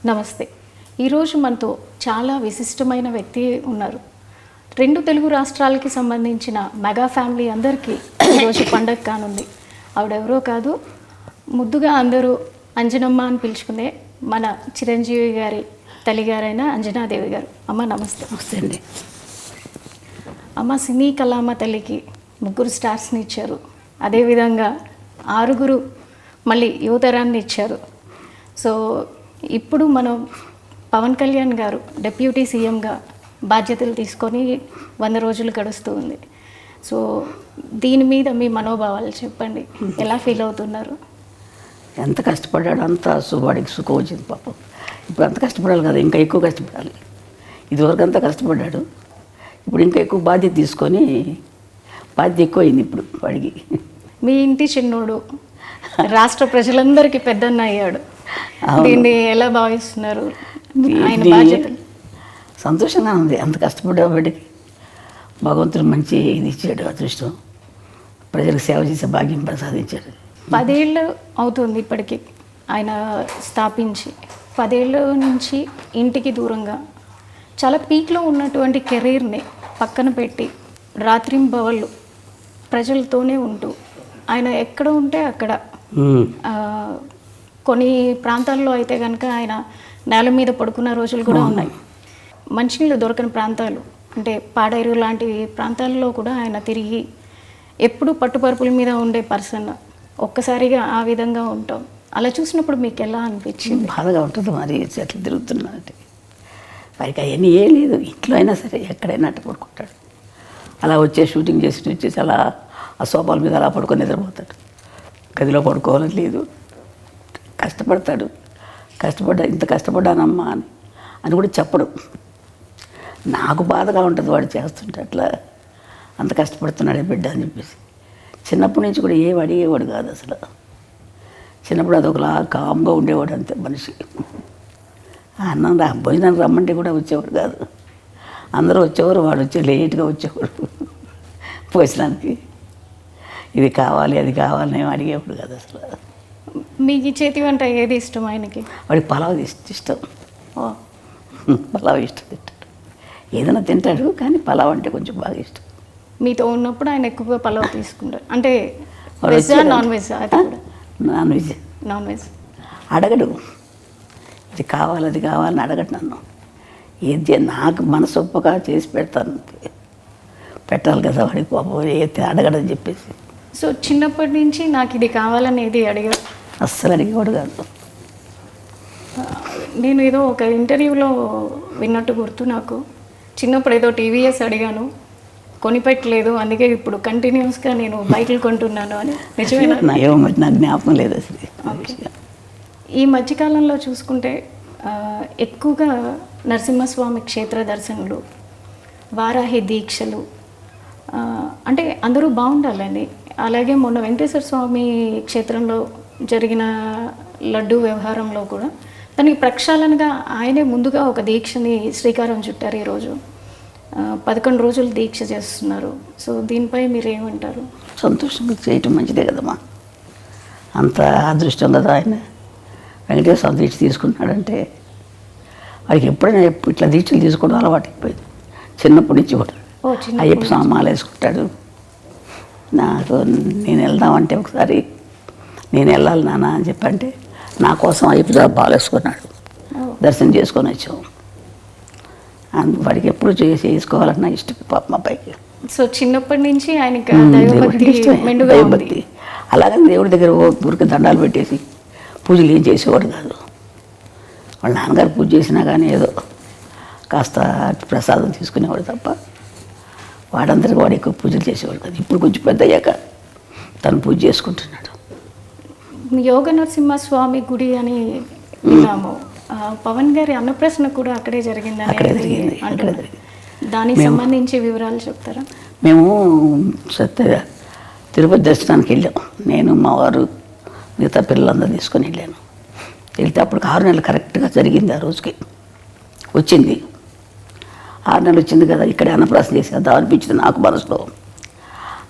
నమస్తే. ఈరోజు మనతో చాలా విశిష్టమైన వ్యక్తి ఉన్నారు. 2 తెలుగు రాష్ట్రాలకి సంబంధించిన మెగా ఫ్యామిలీ అందరికీ ఈరోజు పండగ కానుంది. ఆవిడెవరో కాదు, ముద్దుగా అందరూ అంజనమ్మ అని పిలుచుకునే మన చిరంజీవి గారి తల్లిగారైన అంజనాదేవి గారు. అమ్మ నమస్తే. నమస్తే అండి. అమ్మ సినీ కళామ తల్లికి 3 స్టార్స్ని ఇచ్చారు. అదేవిధంగా 6 మళ్ళీ యువతరాన్ని ఇచ్చారు. సో ఇప్పుడు మనం పవన్ కళ్యాణ్ గారు డిప్యూటీ సీఎంగా బాధ్యతలు తీసుకొని 100 రోజులు గడుస్తూ ఉంది. సో దీని మీద మీ మనోభావాలు చెప్పండి, ఎలా ఫీల్ అవుతున్నారు? ఎంత కష్టపడ్డాడు అంత వాడికి సుఖం వచ్చింది పాపం. ఇప్పుడు అంత కష్టపడాలి కదా, ఇంకా ఎక్కువ కష్టపడాలి. ఇదివరకు అంతా కష్టపడ్డాడు, ఇప్పుడు ఇంకా ఎక్కువ బాధ్యత తీసుకొని బాధ్యత ఎక్కువ అయింది ఇప్పుడు వాడికి. మీ ఇంటి చిన్నోడు రాష్ట్ర ప్రజలందరికీ పెద్దన్న అయ్యాడు. దీన్ని ఎలా భావిస్తున్నారు? ఆయన బాధ్యతలు సంతోషంగా ఉంది. అంత కష్టపడేవాడికి భగవంతుడు మంచి ఇది ఇచ్చాడు, అదృష్టం. ప్రజలకు సేవ చేసే భాగ్యం ప్రసాదించాడు. 10 ఏళ్ళు అవుతుంది ఇప్పటికి ఆయన స్థాపించి. 10 ఏళ్ళ నుంచి ఇంటికి దూరంగా చాలా పీక్లో ఉన్నటువంటి కెరీర్ని పక్కన పెట్టి రాత్రింబవళ్ళు ప్రజలతోనే ఉంటూ ఆయన ఎక్కడ ఉంటే అక్కడ, కొన్ని ప్రాంతాల్లో అయితే కనుక ఆయన నేల మీద పడుకున్న రోజులు కూడా ఉన్నాయి. మంచినీళ్ళు దొరకని ప్రాంతాలు అంటే పాడేరు లాంటి ప్రాంతాల్లో కూడా ఆయన తిరిగి ఎప్పుడు పట్టుపరుపుల మీద ఉండే పర్సన్. ఒక్కసారిగా ఆ విధంగా ఉంటాం. అలా చూసినప్పుడు మీకు ఎలా అనిపించింది? బాధగా ఉంటుంది. మరి చెట్లు తిరుగుతున్నారంటే వారికి అవన్నీ ఏం లేదు. ఇంట్లో అయినా సరే ఎక్కడైనా అట్ట పడుకుంటాడు. అలా షూటింగ్ వచ్చేసి అలా ఆ సోఫాల మీద అలా పడుకొని నిద్రపోతాడు. గదిలో పడుకోవాలని లేదు. కష్టపడతాడు. ఇంత కష్టపడ్డానమ్మా అని కూడా చెప్పడు. నాకు బాధగా ఉంటుంది వాడు చేస్తుంటే, అట్లా అంత కష్టపడుతున్నాడే బిడ్డ అని చెప్పేసి. చిన్నప్పటి నుంచి కూడా ఏం అడిగేవాడు కాదు అసలు. చిన్నప్పుడు అదొకలా కామ్గా ఉండేవాడు అంతే మనిషి. అన్నం భోజనానికి రమ్మంటే కూడా వచ్చేవాడు కాదు. అందరూ వచ్చేవారు, వాడు లేట్గా వచ్చేవాడు భోజనానికి. ఇది కావాలి అది కావాలని ఏం అడిగేవాడు కాదు అసలు. మీకు చేతి వంట ఏది ఇష్టం ఆయనకి? వాడికి పలావ్ ఇష్టం. పలావ్ ఇష్టం తింటాడు. ఏదైనా తింటాడు కానీ పలావ్ అంటే కొంచెం బాగా ఇష్టం. మీతో ఉన్నప్పుడు ఆయన ఎక్కువగా పలావ్ తీసుకుంటారు అంటే veg non veg? Non veg. Non veg అడగడు. ఇది కావాలి అది కావాలని అడగడు నన్ను. ఏది నాకు మనసొప్పగా చేసి పెడతాను. పెట్టాలి కదా వాడికి పాపం, ఏది అడగడని చెప్పేసి. సో చిన్నప్పటి నుంచి నాకు ఇది కావాలని ఏది అడిగారు? అస్సలు అడిగేవాడు కాదు. నేను ఏదో ఒక ఇంటర్వ్యూలో విన్నట్టు గుర్తు నాకు. చిన్నప్పుడు ఏదో టీవీఎస్ అడిగాను, కొనిపెట్టలేదు, అందుకే ఇప్పుడు కంటిన్యూస్గా నేను బైకులు కొంటున్నాను అని. నిజమేనా? ఏమో మరి నాకు జ్ఞాపకం లేదు అసలు. ఈ మధ్యకాలంలో చూసుకుంటే ఎక్కువగా నరసింహస్వామి క్షేత్ర దర్శనలు, వారాహి దీక్షలు, అంటే అందరూ బాగుండాలని. అలాగే మొన్న వెంకటేశ్వర స్వామి క్షేత్రంలో జరిగిన లడ్డు వ్యవహారంలో కూడా దానికి ప్రక్షాళనగా ఆయనే ముందుగా ఒక దీక్షని శ్రీకారం చుట్టారు. ఈరోజు 11 రోజులు దీక్ష చేస్తున్నారు. సో దీనిపై మీరు ఏమంటారు? సంతోషంగా చేయటం మంచిదే కదమ్మా. అంత అదృష్టం కదా ఆయన. వెంకటేశ్వర స్వామి దీక్ష తీసుకుంటున్నాడంటే వాడికి ఎప్పుడైనా ఇట్లా దీక్షలు తీసుకోవడం అలవాటు అయిపోయింది చిన్నప్పటి నుంచి కూడా. అయ్యప్ప స్వామి మాల వేసుకుంటాడు. నేను వెళ్దామంటే ఒకసారి నేను వెళ్ళాలి నాన్న అని చెప్పంటే నా కోసం అయ్యప్ప స్వామి మాల వేసుకున్నాడు. దర్శనం చేసుకొని వచ్చాము. వాడికి ఎప్పుడు చేసుకోవాలన్నా ఇష్టం పాప మా అబ్బాయికి. సో చిన్నప్పటి నుంచి ఆయనకి దైవభక్తి. అలాగని దేవుడి దగ్గర ఊరికి దండాలు పెట్టేసి పూజలు ఏం చేసేవాడు కాదు. వాళ్ళ నాన్నగారు పూజ చేసినా కానీ ఏదో కాస్త ప్రసాదం తీసుకునేవాడు తప్ప వాడందరికీ వాడు ఎక్కువ పూజలు చేసేవాడు కాదు. ఇప్పుడు కొంచెం పెద్ద అయ్యాక తను పూజ చేసుకుంటున్నాడు. యోగ నరసింహస్వామి గుడి అని విన్నాము. పవన్ గారి అన్నప్రశ్న కూడా అక్కడే జరిగిందని. అక్కడే జరిగింది. దానికి సంబంధించి వివరాలు చెప్తారా? మేము తిరుపతి దర్శనానికి వెళ్ళాం. నేను మా వారు మిగతా పిల్లలందరూ తీసుకొని వెళ్ళాను. వెళ్తే అప్పుడు 6 నెలలు కరెక్ట్గా జరిగింది. ఆ రోజుకి వచ్చింది. 6 నెలలు వచ్చింది కదా, ఇక్కడే అన్నప్రాసన చేసేద్దాం అనిపించింది నాకు మనసులో.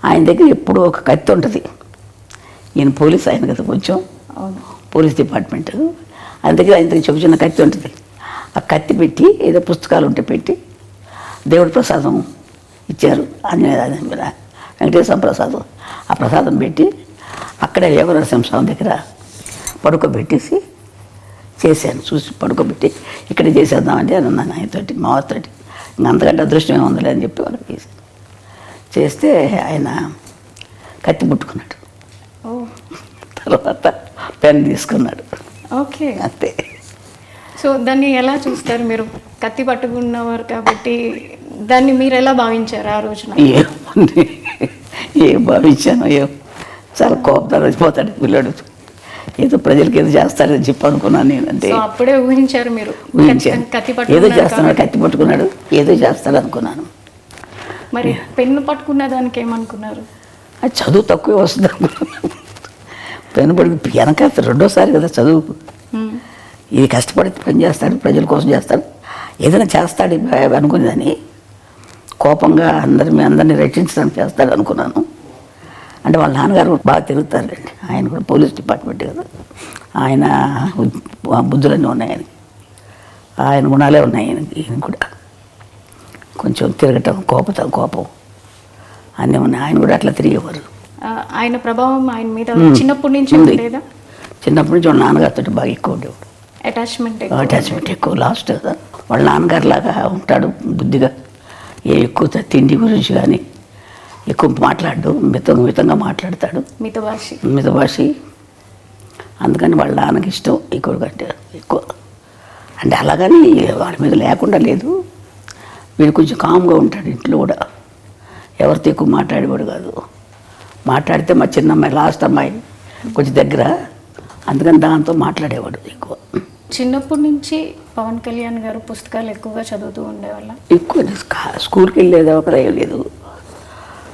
ఆయన దగ్గర ఎప్పుడూ ఒక కత్తి ఉంటుంది. ఈయన పోలీస్ ఆయన కదా, కొంచెం పోలీస్ డిపార్ట్మెంట్. అందుకే ఆయన చిన్న కత్తి ఉంటుంది, ఆ కత్తి పెట్టి ఏదో పుస్తకాలు ఉంటే పెట్టి దేవుడి ప్రసాదం ఇచ్చారు వెంకటేశ్వర ప్రసాదం. ఆ ప్రసాదం పెట్టి అక్కడే యోగనరసింహస్వామి దగ్గర పడుకోబెట్టేసి చేశాను. చూసి పడుకోబెట్టి ఇక్కడే చేసేద్దామంటే అని అన్నాను ఆయనతోటి, మా వారితోటి. ఇంకా అంతకంటే అదృష్టం ఏముందిలే అని చెప్పి వాళ్ళకి చేశాను. చేస్తే ఆయన కత్తి పుట్టుకున్నాడు. తర్వాత పెన్ తీసుకున్నాడు. ఓకే, అంతే. సో దాన్ని ఎలా చూస్తారు మీరు? కత్తి పట్టుకున్నవారు కాబట్టి దాన్ని మీరు ఎలా భావించారు ఆ రోజున? ఏం భావించాను, చాలా కోపంతో వచ్చిపోతాడు పిల్లడు, ఏదో ప్రజలకి ఏదో చేస్తాడని చెప్పి అనుకున్నాను నేను. అంటే అప్పుడే ఊహించారు మీరు? ఊహించాను, ఏదో చేస్తున్నాడు, కత్తి పట్టుకున్నాడు, ఏదో చేస్తాడు అనుకున్నాను. మరి పెన్ను పట్టుకున్న దానికి ఏమనుకున్నారు? అది చదువు తక్కువే వస్తుంది అనుకున్నాను. పెన్ను పట్టుకు వెనక రెండోసారి కదా చదువు. ఇది కష్టపడి పని చేస్తాడు, ప్రజల కోసం చేస్తాడు, ఏదైనా చేస్తాడు అనుకునేదని కోపంగా అందరినీ రక్షించడానికి చేస్తాడు అనుకున్నాను. అంటే వాళ్ళ నాన్నగారు బాగా తిరుగుతారులేండి, ఆయన కూడా పోలీస్ డిపార్ట్మెంట్ కదా, ఆయన బుద్ధులన్నీ ఉన్నాయి ఆయనకి, ఆయన గుణాలే ఉన్నాయి ఈయన కూడా. కొంచెం తిరగటం, కోపం అన్నీ ఉన్నాయి. ఆయన కూడా అట్లా తిరిగేవారు. ఆయన ప్రభావం ఆయన మీద చిన్నప్పటి నుంచి ఉండేదా? చిన్నప్పటి నుంచి వాళ్ళ నాన్నగారితో బాగా ఎక్కువ ఉండేవాడు. అటాచ్మెంట్ ఎక్కువ. లాస్ట్ కదా వాళ్ళ నాన్నగారు లాగా ఉంటాడు బుద్ధిగా. ఎక్కువ తిండి గురించి కానీ ఎక్కువ మాట్లాడు, మితంగా మాట్లాడతాడు, మితభాషి. అందుకని వాళ్ళ నాన్నకి ఇష్టం ఎక్కువ కంటే ఎక్కువ. అంటే అలాగని వాడి మీద లేకుండా లేదు, వీడు కొంచెం కామ్గా ఉంటాడు ఇంట్లో కూడా, ఎవరితో ఎక్కువ మాట్లాడేవాడు కాదు. మాట్లాడితే మా చిన్న అమ్మాయి, లాస్ట్ అమ్మాయి కొంచెం దగ్గర, అందుకని దాంతో మాట్లాడేవాడు ఎక్కువ. చిన్నప్పటి నుంచి పవన్ కళ్యాణ్ గారు పుస్తకాలు ఎక్కువగా చదువుతూ ఉండేవాళ్ళ? ఎక్కువ స్కూల్కి వెళ్ళేది ఒక లేదు,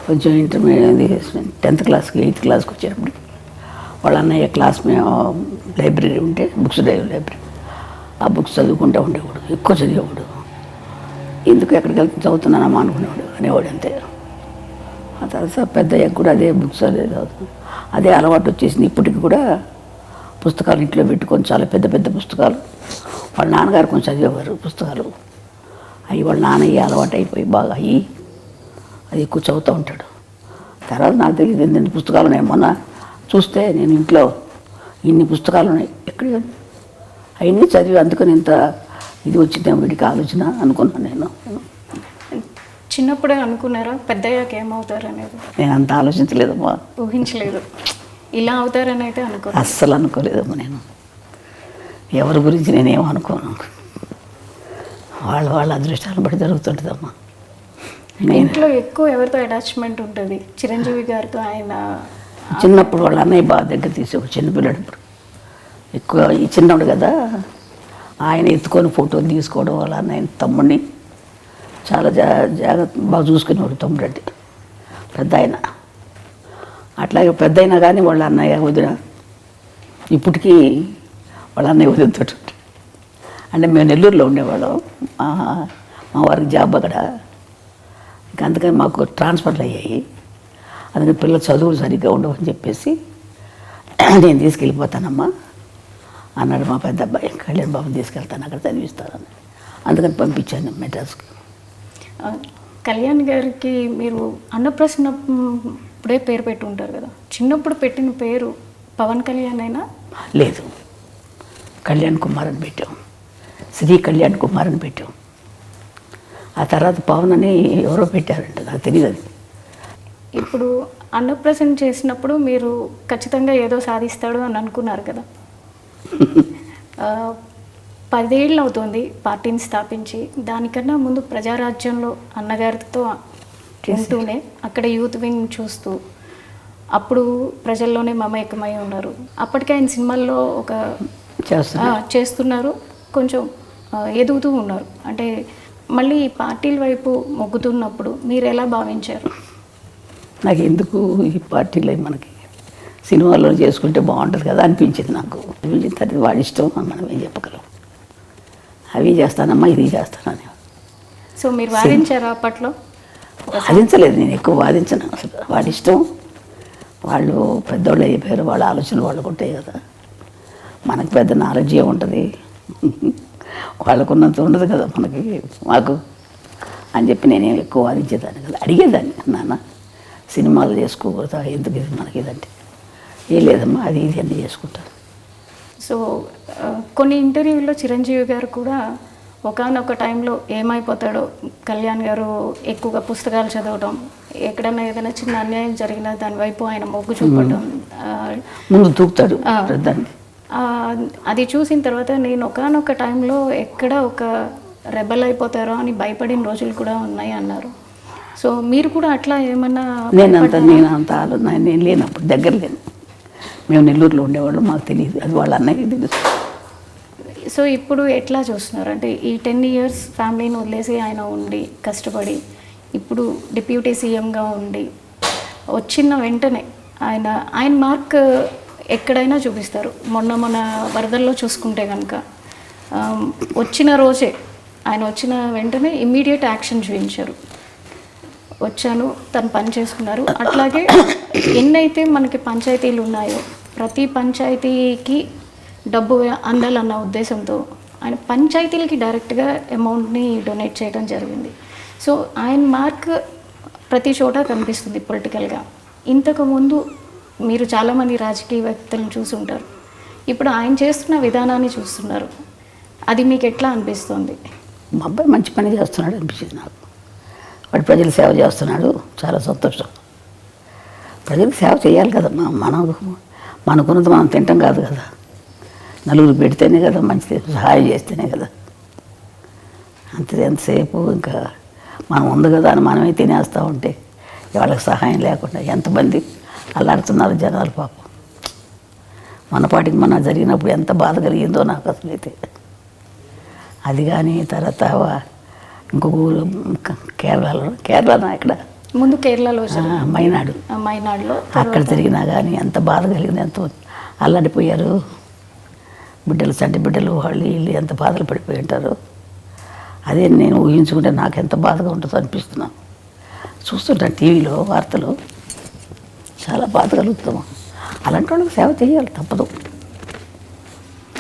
కొంచెం ఇంటర్మీడియట్ 10th క్లాస్కి 8th క్లాస్కి వచ్చేటప్పుడు వాళ్ళ అన్నయ్య క్లాస్ మేము లైబ్రరీ ఉంటే బుక్స్ లైబ్రరీ, ఆ బుక్స్ చదువుకుంటూ ఉండేవాడు, ఎక్కువ చదివేవాడు. ఎందుకు ఎక్కడికి వెళ్తే చదువుతున్నానమ్మా అనుకునేవాడు, అనేవాడు అంతే. ఆ తర్వాత పెద్దయ్యాక కూడా అదే బుక్స్ అదే చదువుతాను, అదే అలవాటు వచ్చేసింది. ఇప్పటికి కూడా పుస్తకాలు ఇంట్లో పెట్టుకొని చాలా పెద్ద పెద్ద పుస్తకాలు, వాళ్ళ నాన్నగారు కొంచెం చదివేవారు పుస్తకాలు, అవి వాళ్ళ నాన్నయ్య అలవాటు అయిపోయి బాగా అయ్యి అది ఎక్కువ చదువుతూ ఉంటాడు. తర్వాత నాకు తెలియదు ఎన్ని పుస్తకాలు ఉన్నాయి. మొన్న చూస్తే నేను ఇంట్లో ఇన్ని పుస్తకాలు ఉన్నాయి, ఎక్కడ అవన్నీ చదివి అందుకని ఇంత ఇది వచ్చిందేమో వీడికి ఆలోచన అనుకున్నాను నేను. చిన్నప్పుడే అనుకున్నారా పెద్దయ్యాక ఏమవుతారు అనేది? నేను అంత ఆలోచించలేదమ్మా, ఊహించలేదు ఇలా అవుతారని అయితే అస్సలు అనుకోలేదమ్మా. నేను ఎవరి గురించి నేనేమో అనుకోను, వాళ్ళ అదృష్టాలను బట్టి జరుగుతుంటుందమ్మా. ఇంట్లో ఎక్కువ ఎవరితో అటాచ్మెంట్ ఉంటుంది? చిరంజీవి గారితో. ఆయన చిన్నప్పుడు వాళ్ళ అన్నయ్య బాగా దగ్గర తీసి, ఒక చిన్నపిల్లడు ఇప్పుడు ఎక్కువ ఈ చిన్నవాడు కదా, ఆయన ఎత్తుకొని ఫోటోలు తీసుకోవడం, వాళ్ళ అన్నయ్య తమ్ముడిని చాలా జాగ్రత్త బాగా చూసుకునేవాడు. తమ్ముడు అంటే పెద్ద ఆయన, అట్లాగే పెద్ద అయినా కానీ వాళ్ళ అన్నయ్య వదిన ఇప్పటికీ వాళ్ళ అన్నయ్య వదినతో అంటే మేము నెల్లూరులో ఉండేవాళ్ళం, మా వారికి జాబ్ అక్కడ. ఇంకా అందుకని మాకు ట్రాన్స్ఫర్లు అయ్యాయి, అందుకని పిల్లలు చదువులు సరిగ్గా ఉండవని చెప్పేసి నేను తీసుకెళ్ళిపోతానమ్మా అన్నాడు మా పెద్ద అబ్బాయి. కళ్యాణ్ బాబుని తీసుకెళ్తాను, అక్కడ చదివిస్తానని, అందుకని పంపించాను మెడ్రాస్కి. కళ్యాణ్ గారికి మీరు అన్నప్రసన్న ఇప్పుడే పేరు పెట్టి ఉంటారు కదా, చిన్నప్పుడు పెట్టిన పేరు పవన్ కళ్యాణ్ అయినా? లేదు, కళ్యాణ్ కుమార్ అని పెట్టాం, శ్రీ కళ్యాణ్ కుమార్ అని పెట్టాం. ఆ తర్వాత పవన్ అని ఎవరో పెట్టారంట, నాకు తెలియదు అది. ఇప్పుడు అన్నప్రసన్న చేసినప్పుడు మీరు ఖచ్చితంగా ఏదో సాధిస్తాడు అని అనుకున్నారు కదా. 10 ఏళ్ళు అవుతుంది పార్టీని స్థాపించి, దానికన్నా ముందు ప్రజారాజ్యంలో అన్నగారితో ఉంటూనే అక్కడ యూత్ వింగ్ చూస్తూ అప్పుడు ప్రజల్లోనే మమేకమై ఉన్నారు. అప్పటికే ఆయన సినిమాల్లో ఒక చేస్తున్నారు, కొంచెం ఎదుగుతూ ఉన్నారు. అంటే మళ్ళీ పార్టీల వైపు మొగ్గుతున్నప్పుడు మీరు ఎలా భావించారు? నాకు ఎందుకు ఈ పార్టీలు మనకి సినిమాల్లో చేసుకుంటే బాగుంటుంది కదా అనిపించింది నాకు. అనిపించిన తర్వాత వాడి ఇష్టం, మనం ఏం చెప్పగలం. అవి చేస్తానమ్మా, ఇది చేస్తానని. సో మీరు వాదించారా అప్పట్లో? వాదించలేదు, నేను ఎక్కువ వాదించను అసలు. వాడి ఇష్టం, వాళ్ళు పెద్దోళ్ళు అయిపోయారు, వాళ్ళ ఆలోచనలు వాళ్ళకు ఉంటాయి కదా. మనకు పెద్ద నాలెడ్జ్ ఏముంటుంది, వాళ్ళకున్నంత ఉండదు కదా మనకి మాకు అని చెప్పి నేనేం ఎక్కువ వాదించేదాన్ని కదా. అడిగేదాన్ని, నాన్న సినిమాలు చేసుకోకూడదా, ఎందుకు ఇది మనకి ఇదంటే, ఏం లేదమ్మా అది ఇది అన్నీ చేసుకుంటాను. సో కొన్ని ఇంటర్వ్యూల్లో చిరంజీవి గారు కూడా ఒకానొక టైంలో ఏమైపోతాడో, కళ్యాణ్ గారు ఎక్కువగా పుస్తకాలు చదవటం, ఎక్కడన్నా ఏదైనా చిన్న అన్యాయం జరిగినా దాని వైపు ఆయన మొగ్గు చూపడం, ముందు తూపుతాడు దాన్ని. అది చూసిన తర్వాత నేను ఒకానొక టైంలో ఎక్కడ ఒక రెబల్ అయిపోతారో అని భయపడిన రోజులు కూడా ఉన్నాయి అన్నారు. సో మీరు కూడా అట్లా ఏమన్నా? నేను లేనప్పుడు దగ్గర లేను, మేము నెల్లూరులో ఉండేవాళ్ళం, మాకు తెలియదు, అది వాళ్ళ అన్నయ్యకి తెలుసు. సో ఇప్పుడు ఎట్లా చూస్తున్నారు అంటే ఈ 10 years ఫ్యామిలీని వదిలేసి ఆయన ఉండి కష్టపడి ఇప్పుడు డిప్యూటీ సీఎంగా ఉండి వచ్చిన వెంటనే ఆయన మార్క్ ఎక్కడైనా చూపిస్తారు. మొన్న వరదల్లో చూసుకుంటే కనుక వచ్చిన రోజే ఆయన వచ్చిన వెంటనే ఇమ్మీడియట్ యాక్షన్ చూపించారు. వచ్చాను, తను పని చేసుకున్నారు. అట్లాగే ఎన్నైతే మనకి పంచాయతీలు ఉన్నాయో ప్రతి పంచాయతీకి డబ్బు అందాలన్న ఉద్దేశంతో ఆయన పంచాయతీలకి డైరెక్ట్గా అమౌంట్ని డొనేట్ చేయడం జరిగింది. సో ఆయన మార్క్ ప్రతి చోట కనిపిస్తుంది పొలిటికల్గా. ఇంతకుముందు మీరు చాలామంది రాజకీయ వ్యక్తులను చూసుంటారు, ఇప్పుడు ఆయన చేస్తున్న విధానాన్ని చూస్తున్నారు, అది మీకు ఎట్లా అనిపిస్తుంది? మా అబ్బాయి మంచి పని చేస్తున్నాడు అనిపించింది నాకు. వాడు ప్రజలు సేవ చేస్తున్నాడు, చాలా సంతోషం. ప్రజలకు సేవ చేయాలి కదమ్మా, మనకున్నది మనం తింటాం కాదు కదా, నలుగురు పెడితేనే కదా మంచిది, సహాయం చేస్తేనే కదా. అంతే, ఎంతసేపు ఇంకా మనం ఉంది కదా అని మనమే తినేస్తూ ఉంటే వాళ్ళకి సహాయం లేకుండా ఎంతమంది అల్లాడుతున్నారు జనాలు పాపం. మన పాటికి మన జరిగినప్పుడు ఎంత బాధ కలిగిందో నాకు అసలైతే. అది కానీ తర్వాత ఇంకొక ఊరు కేరళలో ఇక్కడ ముందు కేరళలో మైనాడులో అక్కడ జరిగినా కానీ ఎంత బాధ కలిగింది, ఎంతో అల్లాడిపోయారు బిడ్డలు, చంటి బిడ్డలు, వాళ్ళు వీళ్ళు ఎంత బాధలు పడిపోయి ఉంటారు. అదే నేను ఊహించుకుంటే నాకు ఎంత బాధగా ఉంటుందో అనిపిస్తున్నాను. చూస్తుంటాను టీవీలో వార్తలు, చాలా బాధ కలుగుతాము. అలాంటి వాళ్ళకి సేవ చేయాలి, తప్పదు.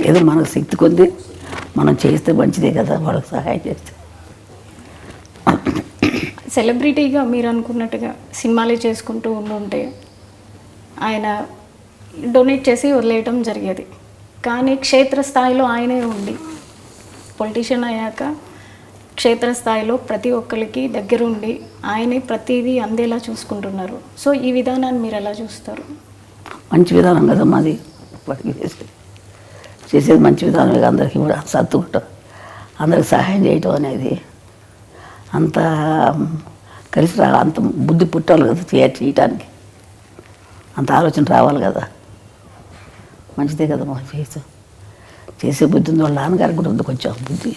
ఏదో మనకు శక్తి కొద్ది మనం చేస్తే మంచిదే కదా, వాళ్ళకి సహాయం చేస్తే. సెలబ్రిటీగా మీరు అనుకున్నట్టుగా సినిమాలే చేసుకుంటూ ఉంటే ఆయన డొనేట్ చేసి వదిలేయటం జరిగేది. కానీ క్షేత్రస్థాయిలో ఆయనే ఉండి పొలిటీషియన్ అయ్యాక క్షేత్రస్థాయిలో ప్రతి ఒక్కరికి దగ్గరుండి ఆయనే ప్రతిదీ అందేలా చూసుకుంటున్నారు. సో ఈ విధానాన్ని మీరు ఎలా చూస్తారు? మంచి విధానం కదా మాది, వాటికి చేసేది మంచి విధానం. అందరికీ కూడా సర్దుకుంటాం, అందరికి సహాయం చేయటం అనేది అంత కలిసి రా, అంత బుద్ధి పుట్టాలి కదా చేయటానికి, అంత ఆలోచన రావాలి కదా. మంచిదే కదా మా చేసే బుద్ధి ఉంది. వాళ్ళ నాన్నగారికి కూడా ఉంది కొంచెం బుద్ధి,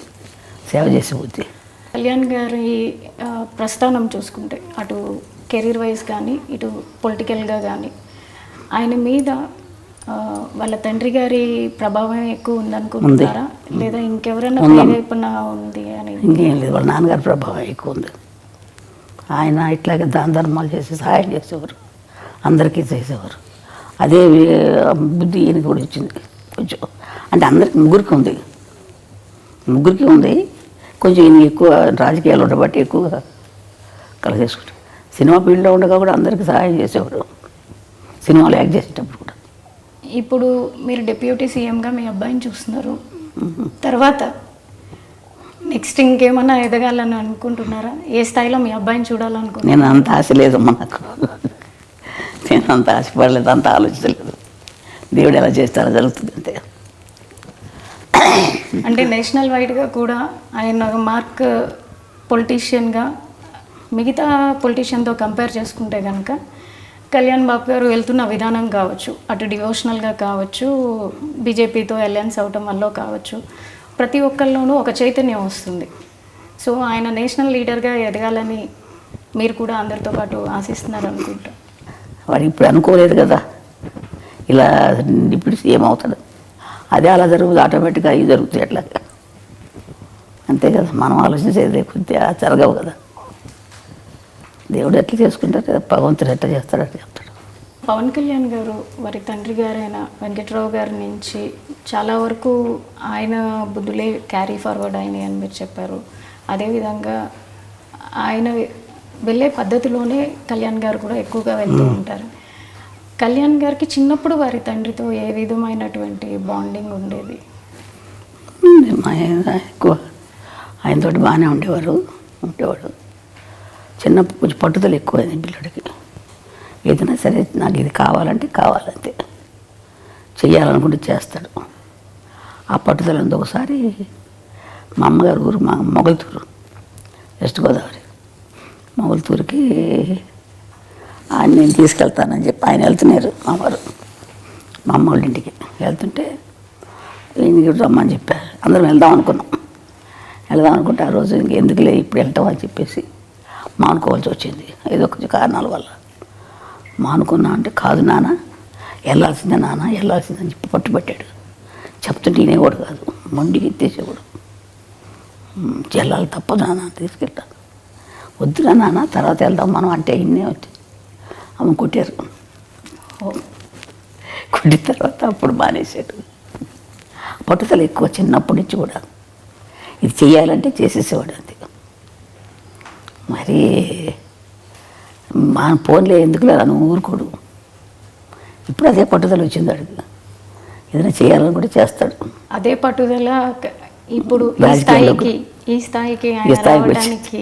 సేవ చేసే బుద్ధి. కళ్యాణ్ గారి ప్రస్థానం చూసుకుంటే అటు కెరీర్ వైజ్ కానీ ఇటు పొలిటికల్గా కానీ ఆయన మీద వాళ్ళ తండ్రి గారి ప్రభావం ఎక్కువ ఉందనుకుంటున్నారా, లేదా ఇంకెవరైనా ప్రేరేపణ ఉంది అని? ఇంకేం లేదు, వాళ్ళ నాన్నగారి ప్రభావం ఎక్కువ ఉంది. ఆయన ఇట్లాగే దాన ధర్మాలు చేసి సహాయం చేసేవారు, అందరికీ చేసేవారు. అదే బుద్ధి ఈయనకి కూడా వచ్చింది కొంచెం. అంటే అందరికి ముగ్గురికి ఉంది కొంచెం. ఈయన ఎక్కువ రాజకీయాలు ఉండబట్టి ఎక్కువగా కలిసేసుకుంటాడు. సినిమా ఫీల్డ్లో ఉండగా కూడా అందరికీ సహాయం చేసేవాడు, సినిమాలు యాక్ట్ చేసేటప్పుడు కూడా. ఇప్పుడు మీరు డిప్యూటీ సీఎంగా మీ అబ్బాయిని చూస్తున్నారు, తర్వాత నెక్స్ట్ ఇంకేమన్నా ఎదగాలని అనుకుంటున్నారా? ఏ స్థాయిలో మీ అబ్బాయిని చూడాలనుకుంటున్నారు? నేను అంత ఆశ లేదమ్మా నాకు, నేను అంత ఆశపడలేదు, అంత ఆలోచించలేదు. దేవుడు ఎలా చేస్తారో జరుగుతుంది అంతే. అంటే నేషనల్ వైడ్గా కూడా ఆయన మార్క్ పొలిటీషియన్గా మిగతా పొలిటీషియన్తో కంపేర్ చేసుకుంటే కనుక కళ్యాణ్ బాబు గారు వెళ్తున్న విధానం కావచ్చు, అటు డివోషనల్గా కావచ్చు, బీజేపీతో అలయన్స్ అవటం వల్ల కావచ్చు, ప్రతి ఒక్కరిలోనూ ఒక చైతన్యం వస్తుంది. సో ఆయన నేషనల్ లీడర్గా ఎదగాలని మీరు కూడా అందరితో పాటు ఆశిస్తున్నారు అనుకుంటా. వాడు ఇప్పుడు అనుకోలేదు కదా ఇలా డిప్యూటీ సీఎం అవుతాడు, అదే అలా జరుగుతుంది, ఆటోమేటిక్గా అవి జరుగుతాయి అట్లా. అంతే కదా, మనం ఆలోచించేది కొద్దిగా జరగవు కదా. దేవుడు ఎట్లా చేసుకుంటారు, భగవంతుడు ఎట్లా చేస్తాడు అట్లా చెప్తాడు. పవన్ కళ్యాణ్ గారు వారి తండ్రి గారైన వెంకట్రావు గారి నుంచి చాలా వరకు ఆయన బుద్ధులే క్యారీ ఫార్వర్డ్ అయినాయి అని మీరు చెప్పారు. అదేవిధంగా ఆయన వెళ్ళే పద్ధతిలోనే కళ్యాణ్ గారు కూడా ఎక్కువగా వెళ్తూ ఉంటారు. కళ్యాణ్ గారికి చిన్నప్పుడు వారి తండ్రితో ఏ విధమైనటువంటి బాండింగ్ ఉండేది? మా ఆయన ఎక్కువ ఆయనతోటి బాగానే ఉండేవాడు. చిన్నప్పుడు కొంచెం పట్టుదల ఎక్కువ అయింది పిల్లడికి. ఏదైనా సరే నాకు ఇది కావాలంటే కావాలంతే, చెయ్యాలనుకుంటే చేస్తాడు. ఆ పట్టుదల ఉంది. ఒకసారి మా అమ్మగారు ఊరు మా మొగల్తూరు, వెస్ట్ గోదావరి మొగల్తూరుకి ఆయన నేను తీసుకెళ్తానని చెప్పి ఆయన వెళ్తున్నారు మా అమ్మ వాళ్ళ ఇంటికి. వెళ్తుంటే ఈయనకి రమ్మని చెప్పారు. అందరం వెళ్దాం అనుకుంటే ఆ రోజు ఇంకెందుకులే ఇప్పుడు వెళ్తాం అని చెప్పేసి మానుకోవాల్సి వచ్చింది. ఏదో కొంచెం కారణాల వల్ల మానుకున్నా. అంటే కాదు నాన్న, వెళ్ళాల్సిందే అని చెప్పి పట్టుబట్టాడు. చెప్తుంటే వినేవాడు కాదు, మొండికి ఎత్తేసేవాడు. వెళ్ళాలి తప్పదు నాన్న, తీసుకెళ్తాను. వద్దురా నాన్న, తర్వాత వెళ్దాం మనం అంటే ఇన్నే వచ్చి అమ్మ కొట్టారు. కొట్టిన తర్వాత అప్పుడు మానేసాడు. పట్టుదల ఎక్కువ చిన్నప్పటి నుంచి కూడా. ఇది చెయ్యాలంటే చేసేసేవాడు అంతే. మరి మా ఫోన్లో ఎందుకులే అని ఊరుకోడు. ఇప్పుడు అదే పట్టుదల వచ్చింది అడిగి. ఏదైనా చేయాలని కూడా చేస్తాడు. అదే పట్టుదల ఇప్పుడు ఈ స్థాయికి ఆయన రావడానికి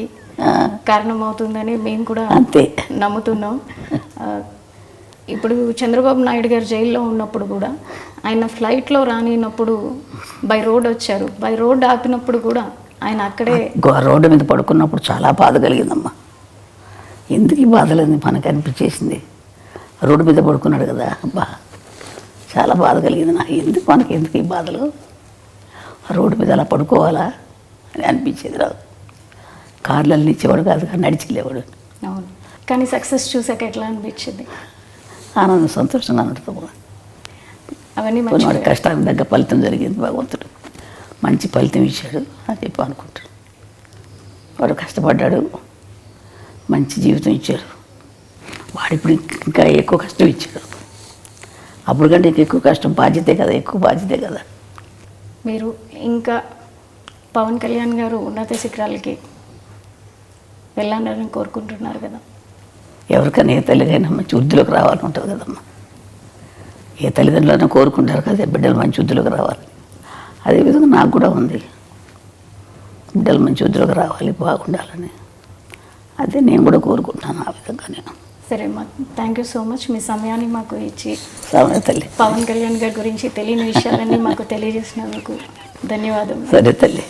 కారణమవుతుందని మేము కూడా అంతే నమ్ముతున్నాం. ఇప్పుడు చంద్రబాబు నాయుడు గారు జైల్లో ఉన్నప్పుడు కూడా ఆయన ఫ్లైట్లో రానినప్పుడు బై రోడ్ వచ్చారు. బై రోడ్ ఆపినప్పుడు కూడా ఆయన అక్కడే రోడ్డు మీద పడుకున్నప్పుడు చాలా బాధ కలిగిందమ్మా. ఎందుకు ఈ బాధలేని మనకు అనిపించేసింది. రోడ్డు మీద పడుకున్నాడు కదా, అబ్బా చాలా బాధ కలిగింది నాకు. ఎందుకు ఈ బాధలు, రోడ్డు మీద అలా పడుకోవాలా అని అనిపించేది. రాదు కార్లలో ఇచ్చేవాడు కాదు, నడిచిలేవాడు. అవును. కానీ సక్సెస్ చూసాక ఎట్లా అనిపించింది? ఆనందం, సంతోషంగా ఉంటుంది. అవన్నీ వాడి కష్టానికి తగ్గ ఫలితం జరిగింది. భగవంతుడు మంచి ఫలితం ఇచ్చాడు అని చెప్పి అనుకుంటాడు. వాడు కష్టపడ్డాడు, మంచి జీవితం ఇచ్చారు. వాడు ఇప్పుడు ఇంకా ఎక్కువ కష్టం ఇచ్చాడు. అప్పుడు కంటే ఎక్కువ కష్టం, ఎక్కువ బాధ్యతే కదా. మీరు ఇంకా పవన్ కళ్యాణ్ గారు ఉన్నత శిఖరాలకి వెళ్ళాలని కోరుకుంటున్నారు కదా. ఎవరికైనా ఏ తల్లికైనా మంచి వృద్ధిలోకి రావాలని ఉంటుంది కదమ్మా. ఏ తల్లిదండ్రులైనా కోరుకుంటారు కదా బిడ్డలు మంచి వృద్ధిలోకి రావాలి. అదేవిధంగా నాకు కూడా ఉంది, బిడ్డలు మంచి వృద్ధిలోకి రావాలి, బాగుండాలని. అదే నేను కూడా కోరుకుంటాను ఆ విధంగా నేను. సరే అమ్మా, థ్యాంక్ యూ సో మచ్. మీ సమయాన్ని మాకు ఇచ్చి తల్లి పవన్ కళ్యాణ్ గారి గురించి తెలియని విషయాలన్నీ మాకు తెలియజేసినందుకు ధన్యవాదాలు. సరే తల్లి.